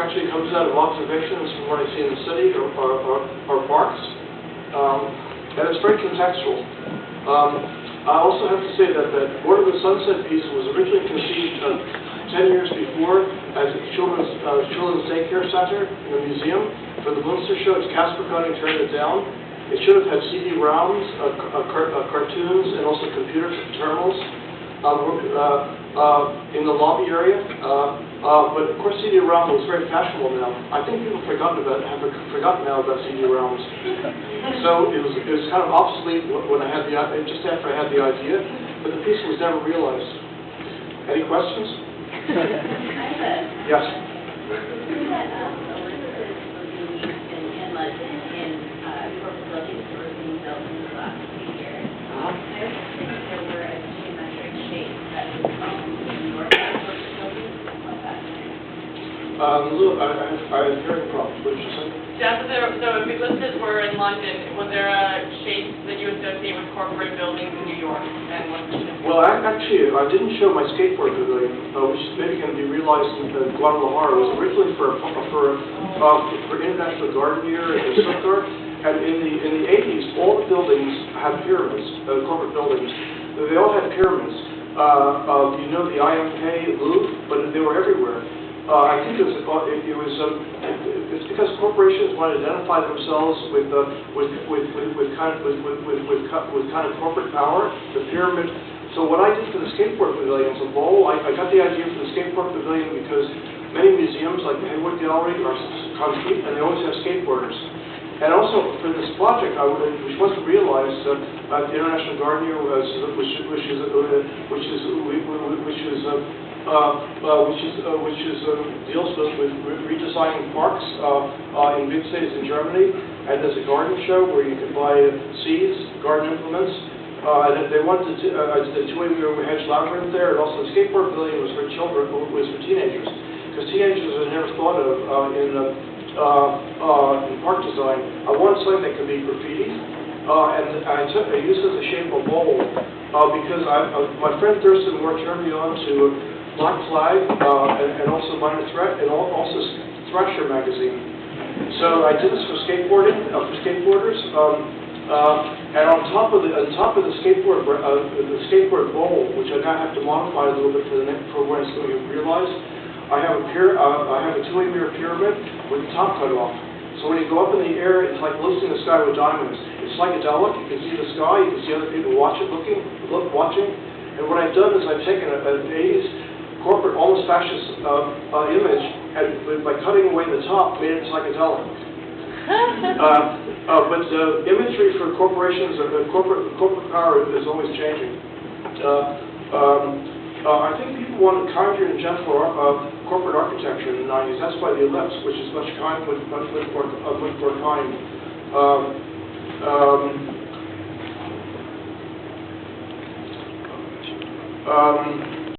actually comes out of observations from what I see in the city or parks, and it's very contextual. I also have to say that Border of the Sunset piece was originally conceived 10 years before as a children's daycare center in a museum for the Munster show. It's Casper Gunning turned it down. It should have had CD-ROMs, cartoons, and also computer terminals in the lobby area. But of course, CD-ROM was very fashionable now. I think people have forgotten now about CD-ROMs. So it was kind of obsolete when I had just after I had the idea, but the piece was never realized. Any questions? Yes. Look, I had hearing problems. What did you say? Yeah, so if we listed were in London, was there a shape that you associate with corporate buildings in New York? And what's the Well, actually, I didn't show my skateboard pavilion, which is maybe going to be realized in Guadalajara. It was originally for International Garden Year in Stuttgart, and in the 80s, all the buildings had pyramids, corporate buildings. They all had pyramids. You know the IMK Louvre, but they were everywhere. I think it's because corporations want to identify themselves with kind of corporate power, the pyramid. So what I did for the skateboard pavilion as a bowl, I got the idea for the skateboard pavilion because many museums, like the Haywood Gallery, are concrete, and they always have skateboarders. And also for this project, which wasn't realized, the International Garden Year deals with redesigning parks in big cities in Germany, and there's a garden show where you can buy seeds, garden implements. And they wanted to the two-way hedge labyrinth there, and also the skateboard pavilion was for children, was for teenagers, because teenagers are never thought of in park design. I wanted something that could be graffiti, and I used it as a shape of a bowl because my friend Thurston Moore turned me on to Black Flag and also Minor Threat and also Thrasher magazine. So I did this for skateboarding for skateboarders, and on top of the skateboard bowl, which I now have to modify a little bit for when it's going to be realized. I have a two-way mirror pyramid with the top cut off. So when you go up in the air, it's like lifting the sky with diamonds. It's psychedelic. You can see the sky. You can see other people watching. And what I've done is I've taken an 80s corporate, almost fascist image, and by cutting away the top, made it psychedelic. But the imagery for corporations, corporate power is always changing. I think people wanted kinder and gentler corporate architecture in the 90s. That's why the ellipse, which is much more kind.